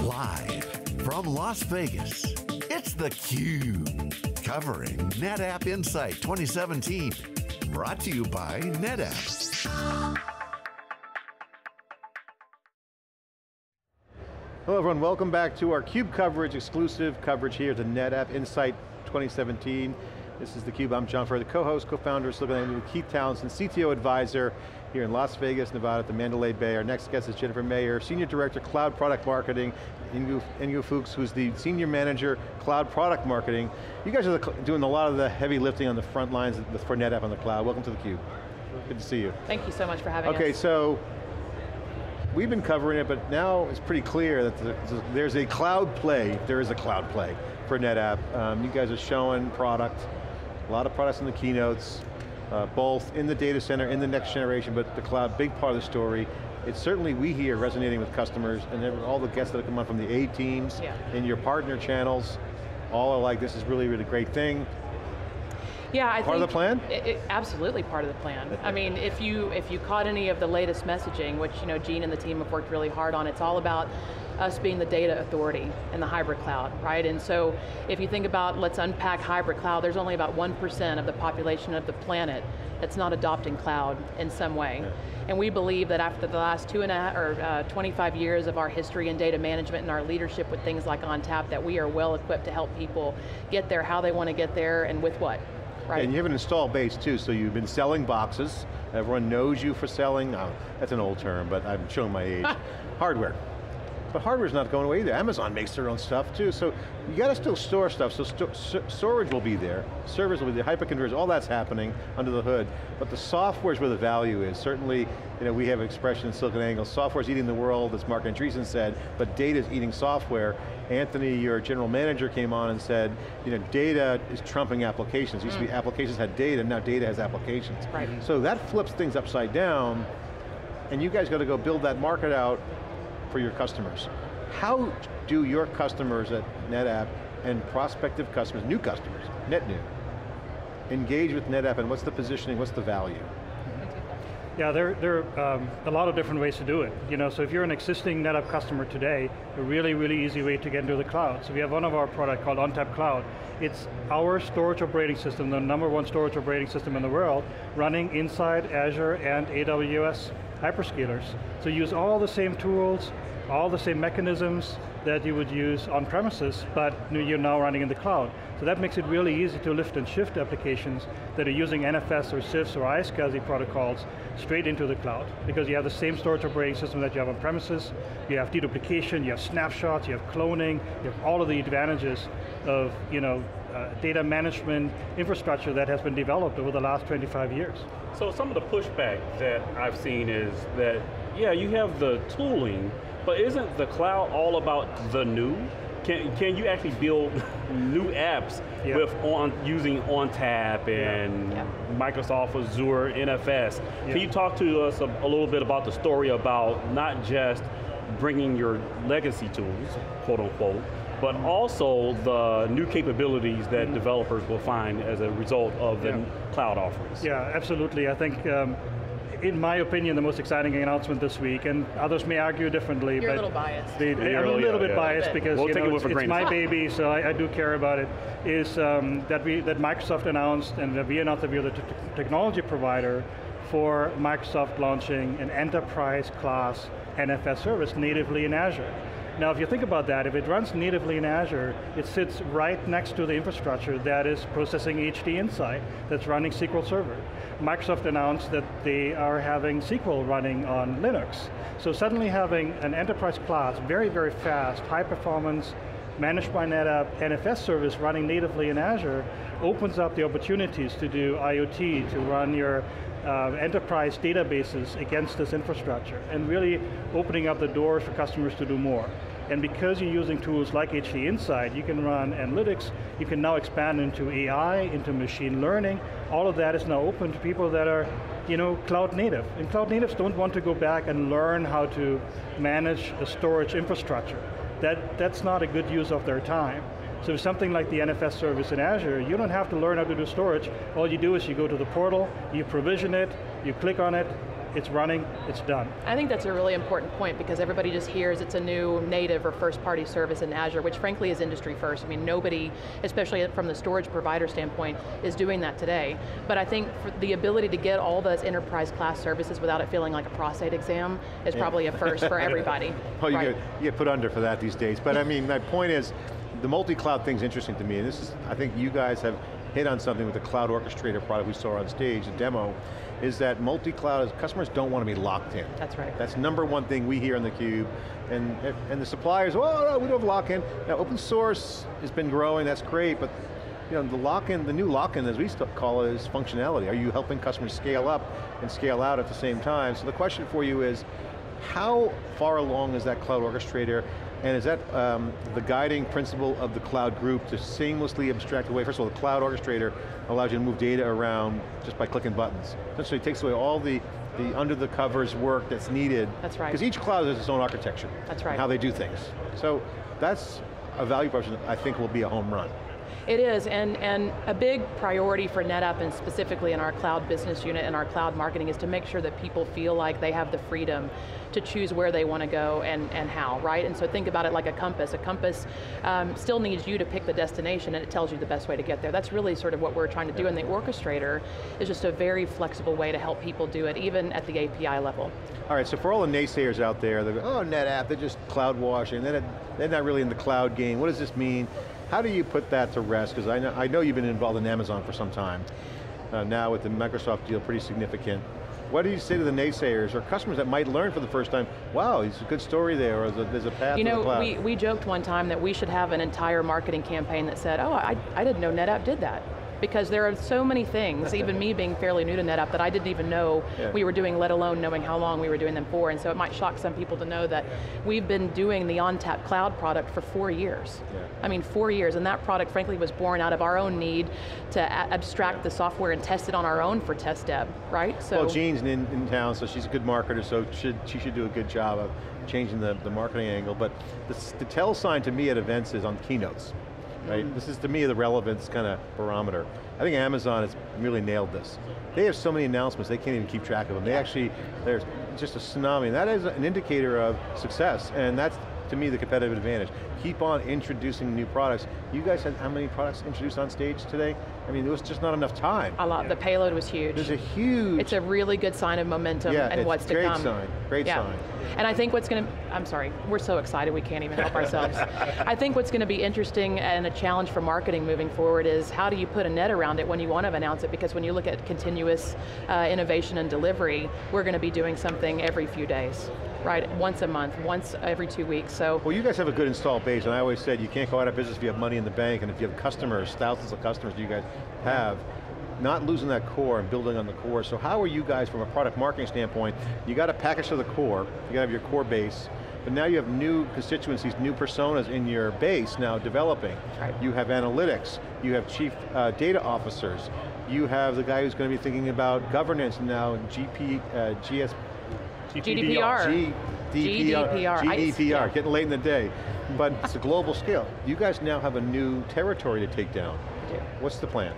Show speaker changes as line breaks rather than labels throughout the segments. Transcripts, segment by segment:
Live from Las Vegas, it's theCUBE, covering NetApp Insight 2017. Brought to you by NetApp.
Hello everyone, welcome back to our CUBE coverage, exclusive coverage here at the NetApp Insight 2017. This is theCUBE, I'm John Furrier, the co-host, co-founder, with Keith Townsend, CTO advisor here in Las Vegas, Nevada at the Mandalay Bay. Our next guest is Jennifer Meyer, Senior Director, Cloud Product Marketing. Ingo Fuchs, who's the Senior Manager, Cloud Product Marketing. You guys are doing a lot of the heavy lifting on the front lines for NetApp on the cloud. Welcome to theCUBE. Good to see you.
Thank you so much for having us.
Okay, so we've been covering it, but now it's pretty clear that there's a cloud play, there is a cloud play for NetApp. You guys are showing product, a lot of products in the keynotes, both in the data center, in the next generation, but the cloud, big part of the story. It's certainly, we hear, resonating with customers, and all the guests that have come on from the A teams, and your partner channels, all are like, this is really, really great thing.
Yeah, I think
part of the plan?
Absolutely part of the plan. I mean, if you caught any of the latest messaging, which Gene and the team have worked really hard on, it's all about us being the data authority in the hybrid cloud, right? And so if you think about, let's unpack hybrid cloud, there's only about 1% of the population of the planet that's not adopting cloud in some way. Yeah. And we believe that after the last 25 years of our history in data management and our leadership with things like ONTAP, that we are well equipped to help people get there how they want to get there and with what. Right.
And you have an install base too, so you've been selling boxes. Everyone knows you for selling, that's an old term, but I'm showing my age. Hardware. But hardware's not going away either. Amazon makes their own stuff too, so you got to still store stuff, so storage will be there, servers will be there, hyperconvergence, all that's happening under the hood, but the software's where the value is. Certainly, we have an expression in SiliconANGLE, software's eating the world, as Mark Andreessen said, but data's eating software. Anthony, your general manager, came on and said, data is trumping applications. Used to be applications had data, now data has applications.
Right.
So that flips things upside down, and you guys got to go build that market out for your customers. How do your customers at NetApp and prospective customers, new customers, net new, engage with NetApp, and what's the positioning, what's the value?
Yeah, there are a lot of different ways to do it. So if you're an existing NetApp customer today, a really, really easy way to get into the cloud. So we have one of our products called ONTAP Cloud. It's our storage operating system, the #1 storage operating system in the world, running inside Azure and AWS hyperscalers. So use all the same tools, all the same mechanisms that you would use on premises, but you're now running in the cloud. So that makes it really easy to lift and shift applications that are using NFS or CIFS or iSCSI protocols straight into the cloud, because you have the same storage operating system that you have on premises, you have deduplication, you have snapshots, you have cloning, you have all of the advantages of data management infrastructure that has been developed over the last 25 years.
So some of the pushback that I've seen is that, yeah, you have the tooling, but isn't the cloud all about the new? Can you actually build new apps with using ONTAP and Microsoft Azure NFS? Can you talk to us a little bit about the story about not just bringing your legacy tools, quote unquote, but also the new capabilities that developers will find as a result of the cloud offerings? Yeah,
absolutely. I think, in my opinion, the most exciting announcement this week, and others may argue differently.
You're a little biased.
I'm a little bit biased because it's my baby, so I do care about it, is that Microsoft announced, and that we announced that we are the technology provider for Microsoft launching an enterprise class NFS service natively in Azure. Now if you think about that, if it runs natively in Azure, it sits right next to the infrastructure that is processing HD Insight, that's running SQL Server. Microsoft announced that they are having SQL running on Linux. So suddenly having an enterprise class, very, very fast, high performance, managed by NetApp NFS service running natively in Azure opens up the opportunities to do IoT, to run your enterprise databases against this infrastructure, and really opening up the doors for customers to do more. And because you're using tools like HD Insight, you can run analytics, you can now expand into AI, into machine learning. All of that is now open to people that are cloud native. And cloud natives don't want to go back and learn how to manage a storage infrastructure. That's not a good use of their time. So if something like the NFS service in Azure, you don't have to learn how to do storage. All you do is you go to the portal, you provision it, you click on it, it's running, it's done.
I think that's a really important point because everybody just hears it's a new native or first-party service in Azure, which frankly is industry first. I mean, nobody, especially from the storage provider standpoint, is doing that today. But I think for the ability to get all those enterprise class services without it feeling like a prostate exam is probably a first for everybody.
Well, you get put under for that these days. But I mean, my point is, the multi-cloud thing's interesting to me, and this is, I think you guys have hit on something with the Cloud Orchestrator product we saw on stage, the demo, is that multi-cloud, customers don't want to be locked in.
That's right.
That's number one thing we hear on theCUBE, and the suppliers, oh no, we don't have lock-in. Now open source has been growing, that's great, but the lock-in, the new lock-in as we call it is functionality. Are you helping customers scale up and scale out at the same time? So the question for you is, how far along is that Cloud Orchestrator? And is that the guiding principle of the cloud group to seamlessly abstract away? First of all, the Cloud Orchestrator allows you to move data around just by clicking buttons. Essentially it takes away all the under the covers work that's needed.
That's right.
Because each cloud has its own architecture.
That's right.
And how they do things. So that's a value proposition I think will be a home run.
It is, and a big priority for NetApp, and specifically in our cloud business unit and our cloud marketing, is to make sure that people feel like they have the freedom to choose where they want to go and how, right? And so think about it like a compass. A compass still needs you to pick the destination, and it tells you the best way to get there. That's really sort of what we're trying to do, and the Orchestrator is just a very flexible way to help people do it, even at the API level.
All right, so for all the naysayers out there, they go, oh, NetApp, they're just cloud washing, they're not really in the cloud game. What does this mean? How do you put that to rest? Because I know you've been involved in Amazon for some time. Now with the Microsoft deal, pretty significant. What do you say to the naysayers or customers that might learn for the first time, wow, it's a good story there, or there's a path to the cloud?
We joked one time that we should have an entire marketing campaign that said, oh, I didn't know NetApp did that. Because there are so many things, even me being fairly new to NetApp, that I didn't even know we were doing, let alone knowing how long we were doing them for. And so it might shock some people to know that we've been doing the ONTAP cloud product for 4 years. I mean, 4 years, and that product frankly was born out of our own need to abstract the software and test it on our own for test deb, right? So,
well, Jean's in town, so she's a good marketer, so she should do a good job of changing the marketing angle. But the tell sign to me at events is on keynotes. Right? This is, to me, the relevance kind of barometer. I think Amazon has really nailed this. They have so many announcements, they can't even keep track of them. There's just a tsunami, and that is an indicator of success, and that's, to me, the competitive advantage. Keep on introducing new products. You guys had how many products introduced on stage today? I mean, there was just not enough time.
A lot, the payload was huge.
There's a huge...
It's a really good sign of momentum and what's to come.
Great sign.
And I think what's going to, I'm sorry, we're so excited we can't even help ourselves. I think what's going to be interesting and a challenge for marketing moving forward is how do you put a net around it when you want to announce it, because when you look at continuous innovation and delivery, we're going to be doing something every few days. Right, once a month, once every 2 weeks, so.
Well, you guys have a good install base, and I always said you can't go out of business if you have money in the bank, and if you have customers, thousands of customers you guys have, not losing that core and building on the core. So how are you guys, from a product marketing standpoint, you got to package to the core, you got to have your core base, but now you have new constituencies, new personas in your base now developing.
Right. You
have analytics, you have chief data officers, you have the guy who's going to be thinking about governance now,
GDPR.
GDPR, getting late in the day. But it's a global scale. You guys now have a new territory to take down.
We do.
What's the plan?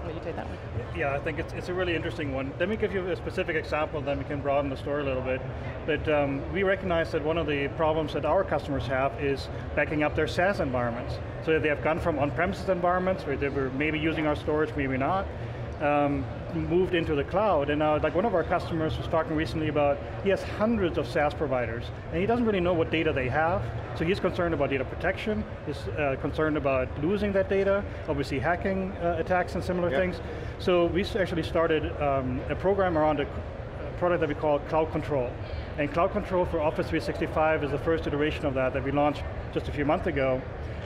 Will you take that one?
Yeah, I think it's a really interesting one. Let me give you a specific example, then we can broaden the story a little bit. But we recognize that one of the problems that our customers have is backing up their SaaS environments. So they have gone from on-premises environments, where they were maybe using our storage, maybe not, moved into the cloud, and now like one of our customers was talking recently about, he has hundreds of SaaS providers, and he doesn't really know what data they have, so he's concerned about data protection, he's concerned about losing that data, obviously hacking attacks and similar things. So we actually started a program around a product that we call Cloud Control. And Cloud Control for Office 365 is the first iteration of that we launched just a few months ago,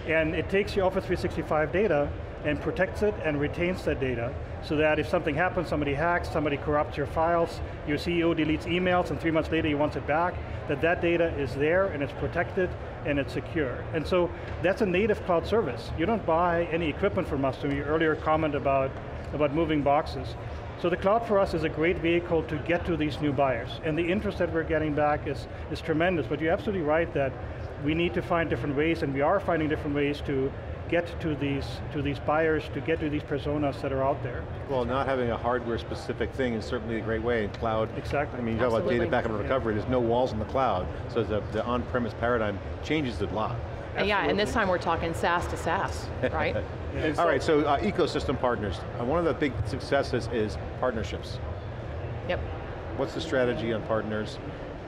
and it takes your Office 365 data and protects it and retains that data, so that if something happens, somebody hacks, somebody corrupts your files, your CEO deletes emails, and 3 months later he wants it back, that data is there and it's protected and it's secure. And so that's a native cloud service. You don't buy any equipment from us, to your earlier comment about moving boxes. So the cloud for us is a great vehicle to get to these new buyers. And the interest that we're getting back is tremendous, but you're absolutely right that we need to find different ways, and we are finding different ways to get to these buyers, to get to these personas that are out there.
Well, not having a hardware specific thing is certainly a great way in cloud.
Exactly.
I mean, you talk about data backup and recovery, there's no walls in the cloud, so the on-premise paradigm changes a lot.
Yeah, and this time we're talking SaaS to SaaS, right?
All right, so ecosystem partners. One of the big successes is partnerships.
Yep.
What's the strategy on partners?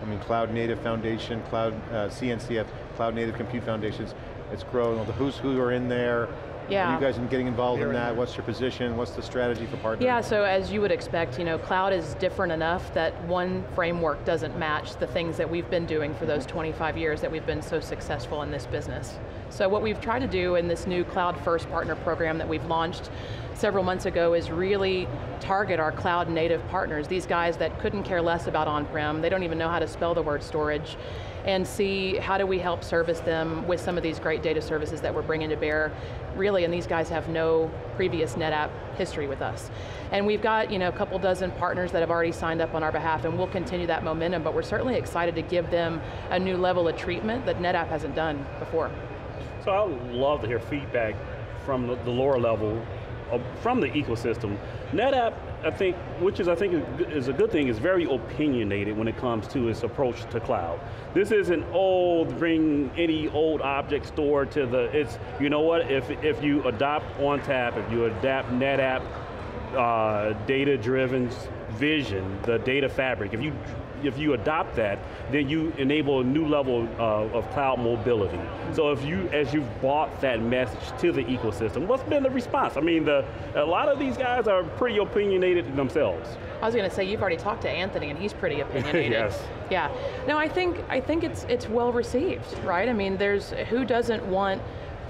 I mean, Cloud Native Foundation, Cloud CNCF, Cloud Native Compute Foundations, it's grown. The who's who are in there.
Yeah.
Are you guys getting involved in that? What's your position? What's the strategy for partners?
Yeah, so as you would expect, cloud is different enough that one framework doesn't match the things that we've been doing for those 25 years that we've been so successful in this business. So what we've tried to do in this new Cloud First Partner program that we've launched several months ago is really target our cloud native partners, these guys that couldn't care less about on-prem, they don't even know how to spell the word storage, and see how do we help service them with some of these great data services that we're bringing to bear, really, and these guys have no previous NetApp history with us. And we've got a couple dozen partners that have already signed up on our behalf, and we'll continue that momentum, but we're certainly excited to give them a new level of treatment that NetApp hasn't done before.
So I would love to hear feedback from the lower level, from the ecosystem. NetApp, I think is a good thing, is very opinionated when it comes to its approach to cloud. This isn't, bring any old object store to it's, you know what, if you adopt ONTAP, if you adapt NetApp data-driven vision, the data fabric, if you adopt that, then you enable a new level of cloud mobility. So as you've brought that message to the ecosystem, what's been the response? I mean, a lot of these guys are pretty opinionated themselves.
I was going to say, you've already talked to Anthony and he's pretty opinionated.
Yes.
Yeah, no, I think it's well received, right? I mean, who doesn't want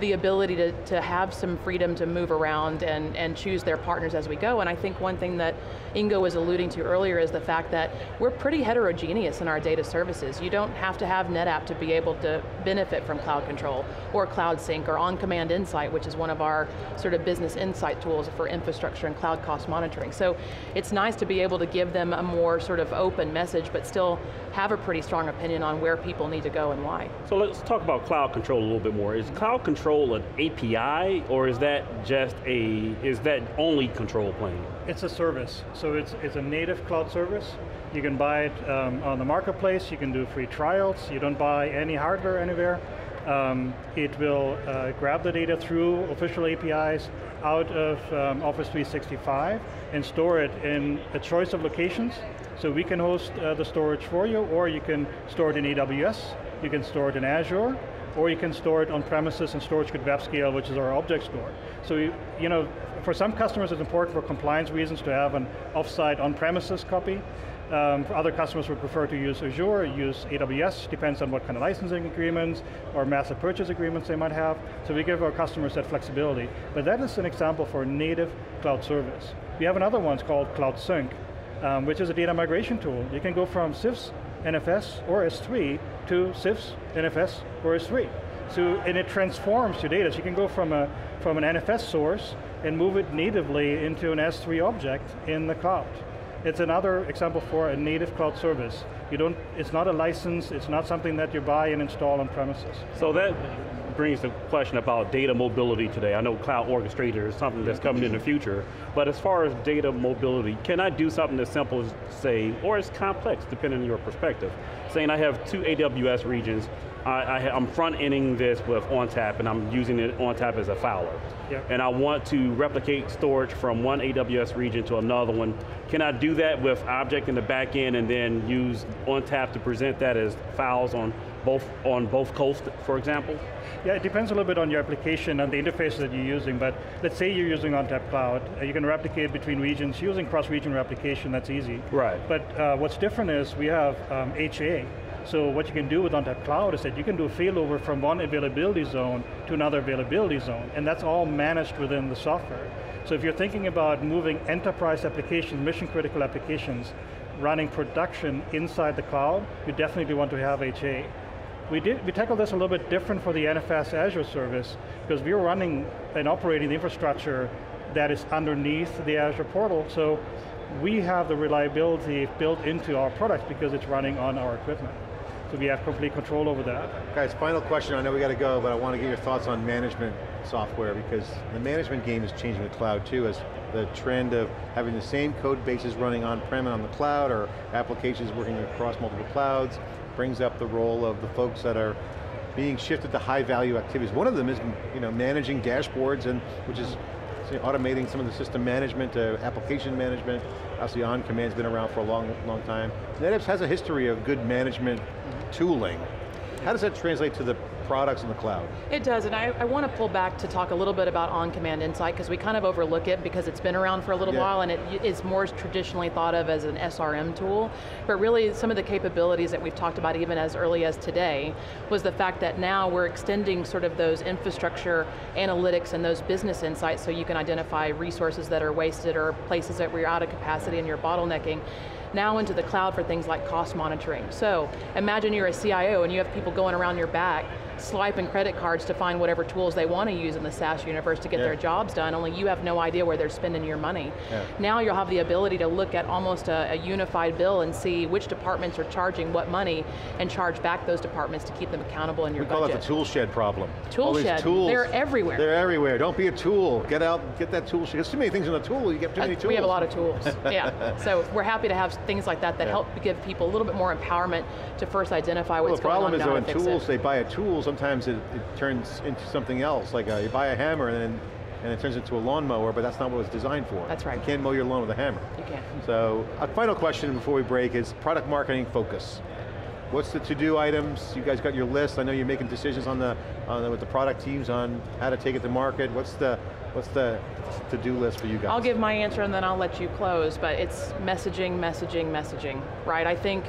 the ability to have some freedom to move around and choose their partners as we go. And I think one thing that Ingo was alluding to earlier is the fact that we're pretty heterogeneous in our data services. You don't have to have NetApp to be able to benefit from Cloud Control or Cloud Sync or On-Command Insight, which is one of our sort of business insight tools for infrastructure and cloud cost monitoring. So it's nice to be able to give them a more sort of open message, but still have a pretty strong opinion on where people need to go and why.
So let's talk about Cloud Control a little bit more. Is Cloud Control an API, or is that only control plane?
It's a service, so it's a native cloud service. You can buy it on the marketplace, you can do free trials, you don't buy any hardware anywhere. It will grab the data through official APIs out of Office 365 and store it in a choice of locations. So we can host the storage for you, or you can store it in AWS, you can store it in Azure, or you can store it on premises in StorageGrid WebScale, which is our object store. So for some customers it's important for compliance reasons to have an offsite on-premises copy. For other customers would prefer to use Azure, use AWS, depends on what kind of licensing agreements or massive purchase agreements they might have. So we give our customers that flexibility. But that is an example for a native cloud service. We have another one called Cloud Sync, which is a data migration tool. You can go from CIFS, NFS, or S3 to CIFS, NFS, or S3. And it transforms your data. So you can go from an NFS source and move it natively into an S3 object in the cloud. It's another example for a native cloud service. It's not a license, it's not something that you buy and install on premises.
So that brings the question about data mobility today. I know Cloud Orchestrator is something that's coming in the future, but as far as data mobility, can I do something as simple as say, or as complex, depending on your perspective, saying I have two AWS regions, I'm front-ending this with ONTAP and I'm using it ONTAP as a fowler. Yep. And I want to replicate storage from one AWS region to another one. Can I do that with object in the back end and then use ONTAP to present that as files on both coasts, for example?
Yeah, it depends a little bit on your application and the interface that you're using, but let's say you're using ONTAP Cloud, you can replicate between regions, using cross-region replication, that's easy.
Right.
But what's different is we have HA. So what you can do with ONTAP Cloud is that you can do a failover from one availability zone to another availability zone, and that's all managed within the software. So if you're thinking about moving enterprise applications, mission-critical applications, running production inside the cloud, you definitely want to have HA. We tackled this a little bit different for the NFS Azure service, because we're running and operating the infrastructure that is underneath the Azure portal, so we have the reliability built into our products because it's running on our equipment. so we have complete control over that.
Guys, final question, I know we got to go, but I want to get your thoughts on management software, because the management game is changing the cloud too, as the trend of having the same code bases running on-prem and on the cloud, or applications working across multiple clouds, brings up the role of the folks that are being shifted to high value activities. One of them is managing dashboards, and which is automating some of the system management, application management. Obviously on-command's been around for a long time. NetApp has a history of good management tooling. How does that translate to the products in the cloud?
It does, and I want to pull back to talk a little bit about on-command insight, because we kind of overlook it because it's been around for a little while, and it is more traditionally thought of as an SRM tool, but really some of the capabilities that we've talked about even as early as today was the fact that now we're extending sort of those infrastructure analytics and those business insights so you can identify resources that are wasted or places that we're out of capacity and you're bottlenecking, now into the cloud for things like cost monitoring. So imagine you're a CIO and you have people going around your back swiping credit cards to find whatever tools they want to use in the SaaS universe to get their jobs done, only you have no idea where they're spending your money. Now you'll have the ability to look at almost a unified bill and see which departments are charging what money and charge back those departments to keep them accountable in your budget.
We call it the tool shed problem.
Tool shed,
tools,
they're everywhere.
They're everywhere, don't be a tool. Get out, get that tool shed. There's too many things in a tool, you get too many tools.
We have a lot of tools, So we're happy to have things like that that help give people a little bit more empowerment to first identify what's going on.
The problem is though, in tools, they buy a tool, sometimes it turns into something else, like you buy a hammer and it turns into a lawnmower, but that's not what it was designed for.
That's right.
You can't mow your lawn with a hammer.
You can't.
So, a final question before we break is product marketing focus. What's the to-do items? You guys got your list. I know you're making decisions with the product teams on how to take it to market. What's the to-do list for you guys?
I'll give my answer and then I'll let you close, but it's messaging, messaging, messaging, right? I think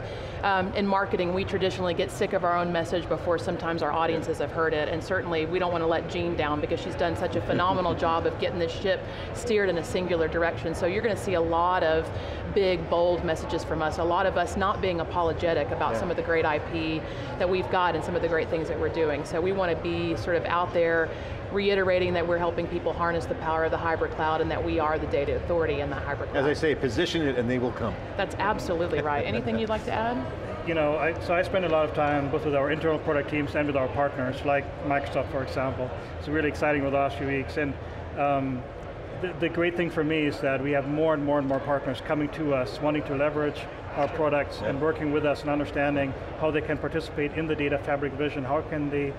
in marketing, we traditionally get sick of our own message before sometimes our audiences have heard it, and certainly we don't want to let Jean down because she's done such a phenomenal job of getting this ship steered in a singular direction. So you're going to see a lot of big, bold messages from us, a lot of us not being apologetic about some of the great IP that we've got and some of the great things that we're doing. So we want to be sort of out there reiterating that we're helping people harness the power of the hybrid cloud and that we are the data authority in the hybrid cloud.
As I say, position it and they will come.
That's absolutely right. Anything you'd like to add?
So I spend a lot of time both with our internal product teams and with our partners, like Microsoft, for example. It's really exciting over the last few weeks. And the great thing for me is that we have more and more and more partners coming to us, wanting to leverage our products and working with us and understanding how they can participate in the data fabric vision. How can they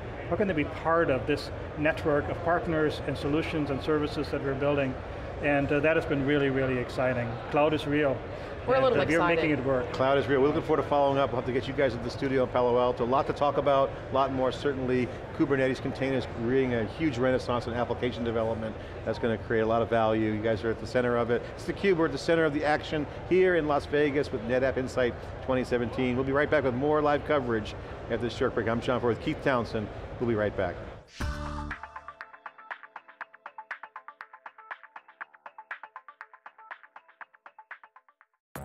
be part of this network of partners and solutions and services that we're building? And that has been really, really exciting. Cloud is real.
We're a little excited.
We're making it work.
Cloud is real. We're looking forward to following up. We'll have to get you guys at the studio in Palo Alto. A lot to talk about, a lot more. Certainly, Kubernetes containers creating a huge renaissance in application development. That's going to create a lot of value. You guys are at the center of it. It's theCUBE, we're at the center of the action here in Las Vegas with NetApp Insight 2017. We'll be right back with more live coverage after this short break. I'm John Ford with Keith Townsend. We'll be right back.